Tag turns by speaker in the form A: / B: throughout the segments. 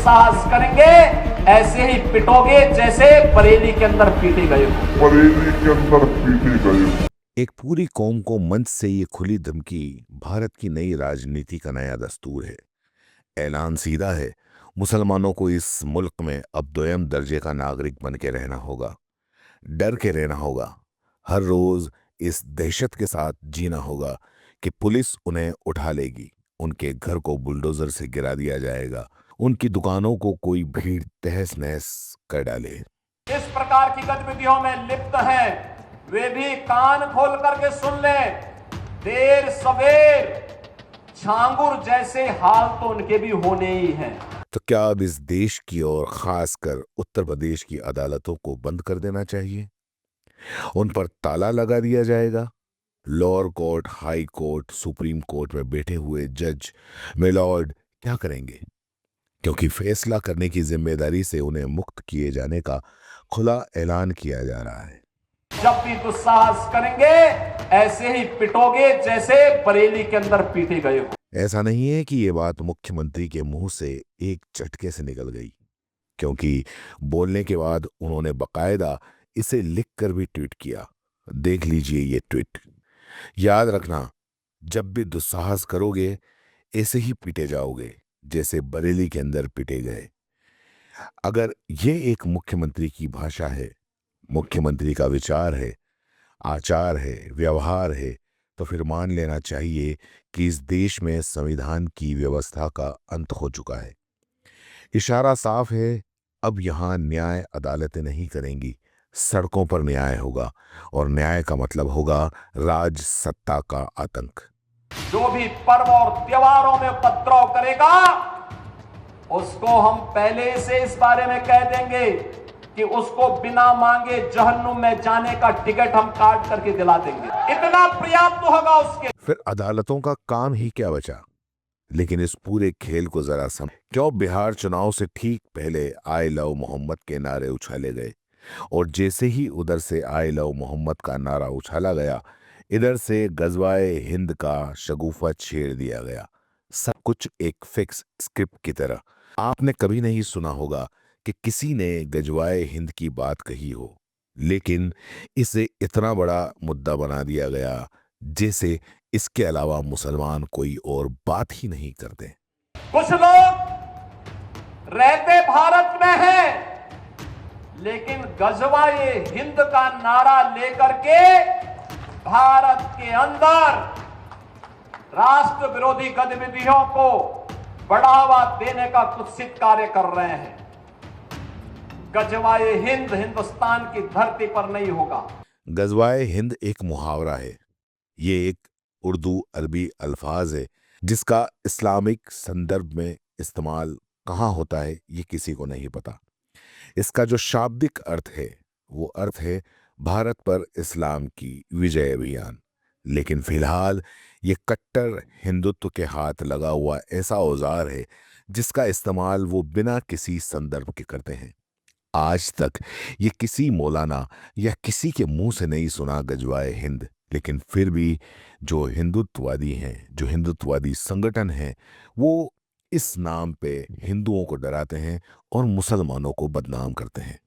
A: दुस्साहस करेंगे ऐसे ही पिटोगे जैसे बरेली के अंदर पीटे गए हो।
B: एक पूरी कौम को मंच से ये खुली धमकी भारत की नई राजनीति का नया दस्तूर है। ऐलान सीधा है, मुसलमानों को इस मुल्क में अब दोयम दर्जे का नागरिक बन के रहना होगा, डर के रहना होगा, हर रोज इस दहशत के साथ जीना होगा कि पुलिस उन्हें उठा लेगी, उनके घर को बुलडोजर से गिरा दिया जाएगा, उनकी दुकानों को कोई भीड़ तहस नहस कर डाले।
A: इस प्रकार की गतिविधियों में लिप्त हैं, वे भी कान खोल करके सुन लें। देर सवेर छांगुर जैसे हाल तो उनके भी होने ही हैं।
B: तो क्या अब इस देश की और खासकर उत्तर प्रदेश की अदालतों को बंद कर देना चाहिए? उन पर ताला लगा दिया जाएगा? Lower court, high court, supreme court में बैठे हुए जज मिलॉर्ड क्या करेंगे? क्योंकि फैसला करने की जिम्मेदारी से उन्हें मुक्त किए जाने का खुला ऐलान किया जा रहा है।
A: जब भी दुस्साहस करेंगे ऐसे ही पिटोगे जैसे बरेली के अंदर पीटे गए हो।
B: ऐसा नहीं है कि ये बात मुख्यमंत्री के मुंह से एक झटके से निकल गई, क्योंकि बोलने के बाद उन्होंने बकायदा इसे लिखकर भी ट्वीट किया। देख लीजिए ये ट्वीट। याद रखना, जब भी दुस्साहस करोगे ऐसे ही पीटे जाओगे जैसे बरेली के अंदर पीटे गए। अगर ये एक मुख्यमंत्री की भाषा है, मुख्यमंत्री का विचार है, आचार है, व्यवहार है, तो फिर मान लेना चाहिए कि इस देश में संविधान की व्यवस्था का अंत हो चुका है। इशारा साफ है, अब यहां न्याय अदालतें नहीं करेंगी, सड़कों पर न्याय होगा, और न्याय का मतलब होगा राज सत्ता का आतंक।
A: जो भी पर्व और त्योहारों में उपद्रव करेगा उसको हम पहले से इस बारे में कह देंगे कि उसको बिना मांगे जहन्नुम में जाने का टिकट हम काट करके दिला देंगे। इतना पर्याप्त होगा उसके।
B: फिर अदालतों का काम ही क्या बचा? लेकिन इस पूरे खेल को जरा समझ। क्यों बिहार चुनाव से ठीक पहले आई लव मोहम्मद के नारे उछाले गए, और जैसे ही उधर से आई लव मोहम्मद का नारा उछाला गया, इधर से गजवाए हिंद का शगुफा छेड़ दिया गया। सब कुछ एक फिक्स स्क्रिप्ट की तरह। आपने कभी नहीं सुना होगा कि किसी ने गजवाए हिंद की बात कही हो, लेकिन इसे इतना बड़ा मुद्दा बना दिया गया जैसे इसके अलावा मुसलमान कोई और बात ही नहीं करते।
A: कुछ लोग रहते भारत में हैं, लेकिन गजवाए हिंद का नारा लेकर के भारत के अंदर राष्ट्र विरोधी गतिविधियों को बढ़ावा देने का कुत्सित कार्य कर रहे हैं। गजवाए हिंद हिंदुस्तान की धरती पर नहीं होगा।
B: गजवाए हिंद एक मुहावरा है, ये एक उर्दू अरबी अल्फाज है जिसका इस्लामिक संदर्भ में इस्तेमाल कहाँ होता है ये किसी को नहीं पता। इसका जो शाब्दिक अर्थ है वो अर्थ है भारत पर इस्लाम की विजय अभियान। लेकिन फिलहाल ये कट्टर हिंदुत्व के हाथ लगा हुआ ऐसा औजार है जिसका इस्तेमाल वो बिना किसी संदर्भ के करते हैं। आज तक ये किसी मौलाना या किसी के मुंह से नहीं सुना गजवाए हिंद, लेकिन फिर भी जो हिंदुत्ववादी हैं, जो हिंदुत्ववादी संगठन हैं, वो इस नाम पे हिंदुओं को डराते हैं और मुसलमानों को बदनाम करते हैं।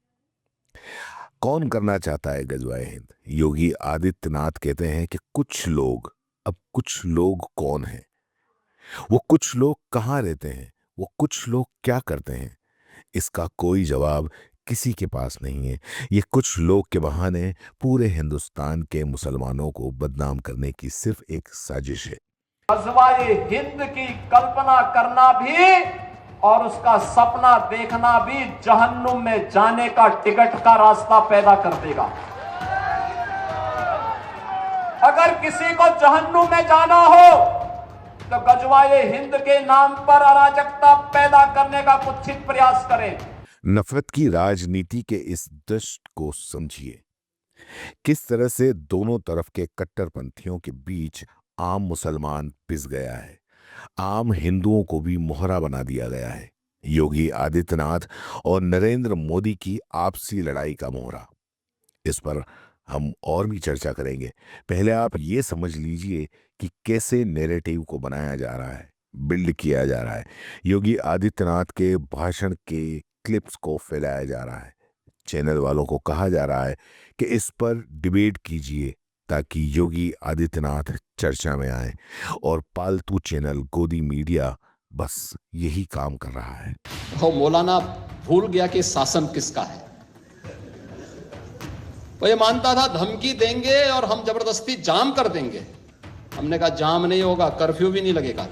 B: कौन करना चाहता है गजवाए हिंद? योगी आदित्यनाथ कहते हैं कि कुछ लोग। अब कुछ लोग कौन हैं? वो कुछ लोग कहाँ रहते हैं? वो कुछ लोग क्या करते हैं? इसका कोई जवाब किसी के पास नहीं है। ये कुछ लोग के बहाने पूरे हिंदुस्तान के मुसलमानों को बदनाम करने की सिर्फ एक साजिश है।
A: गजवाए हिंद की कल्पना करना भी और उसका सपना देखना भी जहन्नुम में जाने का टिकट का रास्ता पैदा कर देगा। अगर किसी को जहन्नुम में जाना हो तो गजवाए हिंद के नाम पर अराजकता पैदा करने का कुत्सित प्रयास करें।
B: नफरत की राजनीति के इस दृश्य को समझिए। किस तरह से दोनों तरफ के कट्टरपंथियों के बीच आम मुसलमान पिस गया है, आम हिंदुओं को भी मोहरा बना दिया गया है। योगी आदित्यनाथ और नरेंद्र मोदी की आपसी लड़ाई का मोहरा। इस पर हम और भी चर्चा करेंगे। पहले आप ये समझ लीजिए कि कैसे नैरेटिव को बनाया जा रहा है। बिल्ड किया जा रहा है। योगी आदित्यनाथ के भाषण के क्लिप्स को फैलाया जा रहा है। चैनल वालों को कहा जा रहा है कि इस पर डिबेट कीजिए ताकि योगी आदित्यनाथ चर्चा में आए, और पालतू चैनल गोदी मीडिया बस यही काम कर रहा है।
C: वो मौलाना भूल गया कि शासन किसका है। वो ये मानता था धमकी देंगे और हम जबरदस्ती जाम कर देंगे। हमने कहा जाम नहीं होगा, कर्फ्यू भी नहीं लगेगा,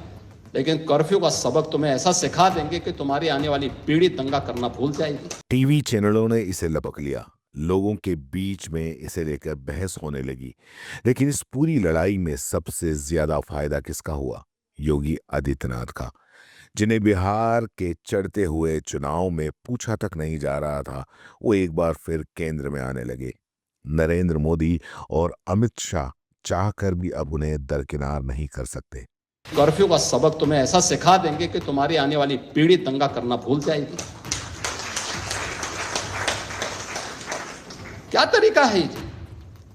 C: लेकिन कर्फ्यू का सबक तुम्हें ऐसा सिखा देंगे कि तुम्हारी आने वाली पीढ़ी दंगा करना भूल जाएगी।
B: टीवी चैनलों ने इसे लपक लिया, लोगों के बीच में इसे लेकर बहस होने लगी। लेकिन इस पूरी लड़ाई में सबसे ज्यादा फायदा किसका हुआ? योगी आदित्यनाथ का, जिन्हें बिहार के चढ़ते हुए चुनाव में पूछा तक नहीं जा रहा था, वो एक बार फिर केंद्र में आने लगे। नरेंद्र मोदी और अमित शाह चाहकर भी अब उन्हें दरकिनार नहीं कर सकते।
C: कर्फ्यू का सबक तुम्हें ऐसा सिखा देंगे कि तुम्हारी आने वाली पीढ़ी दंगा करना भूल जाएगी। क्या तरीका है ये?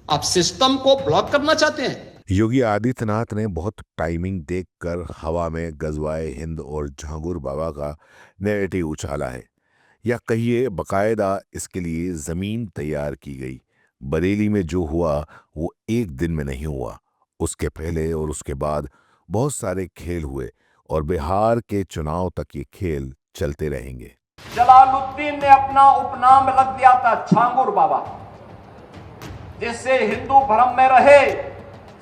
C: आप सिस्टम को ब्लॉक करना चाहते हैं?
B: योगी आदित्यनाथ ने बहुत टाइमिंग देखकर हवा में गजवाए हिंद और झांगुर बाबा का नैरेटिव उछाला है, या कहिए बकायदा इसके लिए जमीन तैयार की गई। बरेली में जो हुआ वो एक दिन में नहीं हुआ, उसके पहले और उसके बाद बहुत सारे खेल हुए, और बिहार के चुनाव तक ये खेल चलते रहेंगे।
A: जलालुद्दीन ने अपना उपनाम रख दिया था झांगुर बाबा, जिससे हिंदू भ्रम में रहे,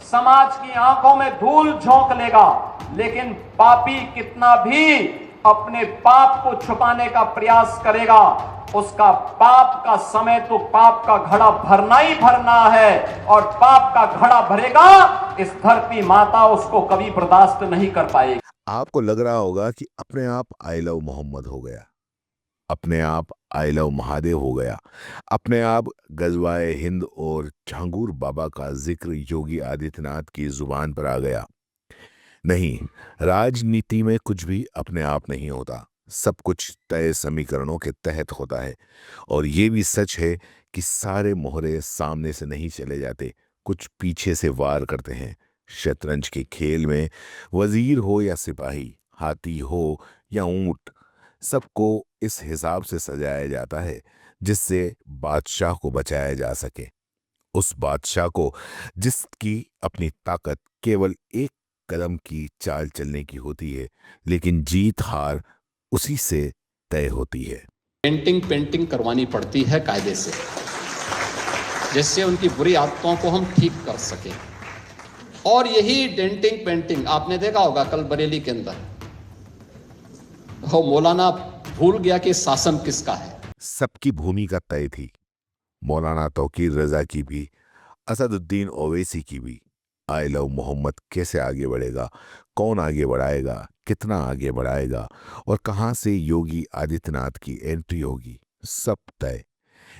A: समाज की आंखों में धूल झोंक लेगा, लेकिन पापी कितना भी अपने पाप को छुपाने का प्रयास करेगा, उसका पाप का समय तो पाप का घड़ा भरना ही भरना है, और पाप का घड़ा भरेगा इस धरती माता उसको कभी बर्दाश्त नहीं कर पाएगी।
B: आपको लग रहा होगा कि अपने आप आई लव मोहम्मद हो गया, अपने आप आई लव महादेव हो गया, अपने आप गजवाए हिंद और झांगुर बाबा का जिक्र योगी आदित्यनाथ की जुबान पर आ गया। नहीं, राजनीति में कुछ भी अपने आप नहीं होता, सब कुछ तय समीकरणों के तहत होता है। और ये भी सच है कि सारे मोहरे सामने से नहीं चले जाते, कुछ पीछे से वार करते हैं। शतरंज के खेल में वजीर हो या सिपाही, हाथी हो या ऊंट, सबको इस हिसाब से सजाया जाता है जिससे बादशाह को बचाया जा सके। उस बादशाह को जिसकी अपनी ताकत केवल एक कदम की चाल चलने की होती है, लेकिन जीत हार उसी से तय होती है।
C: पेंटिंग करवानी पड़ती है कायदे से, जिससे उनकी बुरी आदतों को हम ठीक कर सकें। और यही डेंटिंग पेंटिंग आपने देखा होगा कल बरेली के अंदर, वो मौलाना भूल गया कि शासन किसका है।
B: सबकी भूमिका तय थी, मौलाना तौकीर रजा की भी, असदुद्दीन ओवैसी की भी। आई लव मोहम्मद कैसे आगे बढ़ेगा, कौन आगे बढ़ाएगा, कितना आगे बढ़ाएगा, और कहां से योगी आदित्यनाथ की एंट्री होगी, सब तय।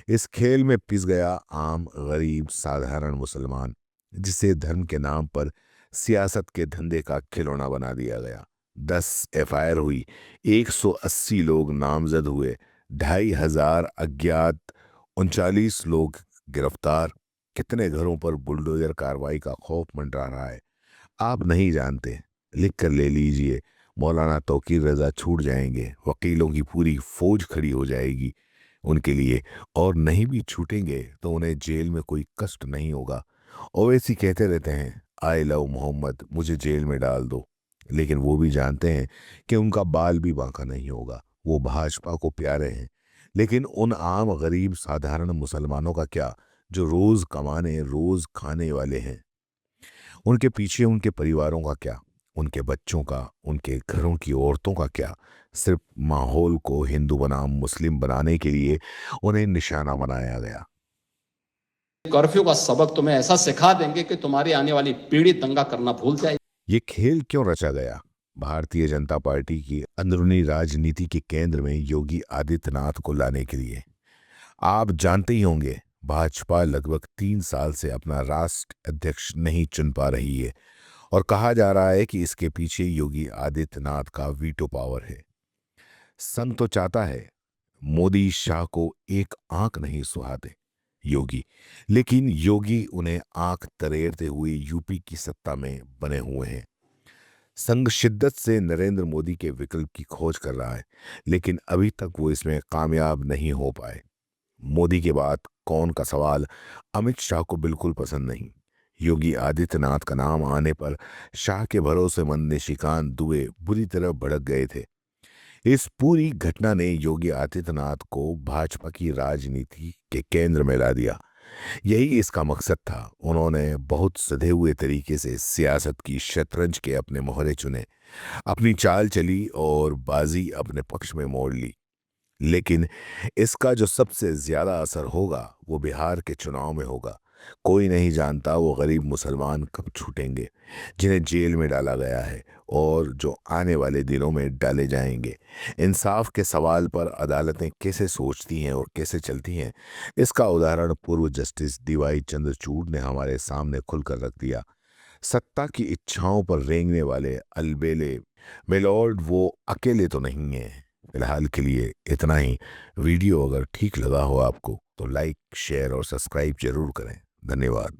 B: इस खेल में पिस गया आम गरीब साधारण मुसलमान, जिसे धर्म के नाम पर सियासत के धंधे का खिलौना बना दिया गया। 10 एफआईआर हुई, 180 लोग नामजद हुए, 2500 अज्ञात, 39 लोग गिरफ्तार। कितने घरों पर बुलडोजर कार्रवाई का खौफ मंडरा रहा है, आप नहीं जानते। लिख कर ले लीजिए, मौलाना तौकीर रजा छूट जाएंगे, वकीलों की पूरी फौज खड़ी हो जाएगी उनके लिए, और नहीं भी छूटेंगे तो उन्हें जेल में कोई कष्ट नहीं होगा। ओवैसी कहते रहते हैं आई लव मोहम्मद, मुझे जेल में डाल दो, लेकिन वो भी जानते हैं कि उनका बाल भी बांका नहीं होगा। वो भाजपा को प्यारे हैं, लेकिन उन आम गरीब साधारण मुसलमानों का क्या, जो रोज कमाने रोज खाने वाले हैं? उनके पीछे उनके परिवारों का क्या, उनके बच्चों का, उनके घरों की औरतों का क्या? सिर्फ माहौल को हिंदू बनाम मुस्लिम बनाने के लिए उन्हें निशाना बनाया गया।
C: कर्फ्यू का सबक तुम्हें ऐसा सिखा देंगे कि तुम्हारी आने वाली पीढ़ी दंगा करना भूल जाएगी।
B: ये खेल क्यों रचा गया? भारतीय जनता पार्टी की अंदरूनी राजनीति के केंद्र में योगी आदित्यनाथ को लाने के लिए। आप जानते ही होंगे, भाजपा लगभग 3 साल से अपना राष्ट्र अध्यक्ष नहीं चुन पा रही है, और कहा जा रहा है कि इसके पीछे योगी आदित्यनाथ का वीटो पावर है। संघ तो चाहता है मोदी शाह को एक आंख नहीं सुहाते योगी, लेकिन योगी उन्हें आंख तरेरते हुए यूपी की सत्ता में बने हुए हैं। संघ शिद्दत से नरेंद्र मोदी के विकल्प की खोज कर रहा है, लेकिन अभी तक वो इसमें कामयाब नहीं हो पाए। मोदी के बाद कौन का सवाल अमित शाह को बिल्कुल पसंद नहीं। योगी आदित्यनाथ का नाम आने पर शाह के भरोसेमंद निशिकांत दुबे बुरी तरह भड़क गए थे। इस पूरी घटना ने योगी आदित्यनाथ को भाजपा की राजनीति के केंद्र में ला दिया। यही इसका मकसद था। उन्होंने बहुत सधे हुए तरीके से सियासत की शतरंज के अपने मोहरे चुने, अपनी चाल चली और बाजी अपने पक्ष में मोड़ ली। लेकिन इसका जो सबसे ज्यादा असर होगा वो बिहार के चुनाव में होगा। कोई नहीं जानता वो गरीब मुसलमान कब छूटेंगे जिन्हें जेल में डाला गया है और जो आने वाले दिनों में डाले जाएंगे। इंसाफ के सवाल पर अदालतें कैसे सोचती हैं और कैसे चलती हैं, इसका उदाहरण पूर्व जस्टिस डीवाई चंद्रचूड़ ने हमारे सामने खुलकर रख दिया। सत्ता की इच्छाओं पर रेंगने वाले अलबेले मिलॉर्ड वो अकेले तो नहीं हैं। फिलहाल के लिए इतना ही। वीडियो अगर ठीक लगा हो आपको तो लाइक, शेयर और सब्सक्राइब जरूर करें। धन्यवाद।